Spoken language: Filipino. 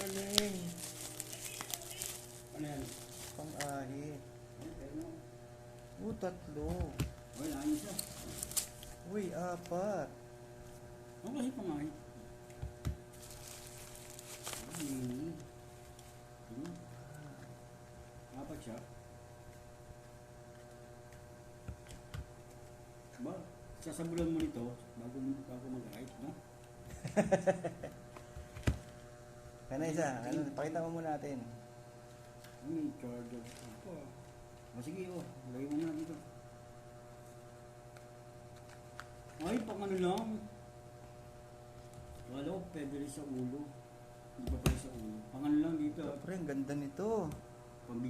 Galing. Ano yan? Pang-ahit. Ano? Tatlo. Wala, ayun siya. Uy, apat. Ano kasi pangahit? Apat siya. Ba, sasabulan mo nito bago mag-ahit, no? Kaya isa, pakita mo muna natin. May charger. Ito. Sige, lagay mo muna dito. Ay, pang ano lang. Wala ko, pwede rin sa ulo. Hindi pa pala sa ulo. Pang ano lang dito. Pre, ang ganda nito. Pang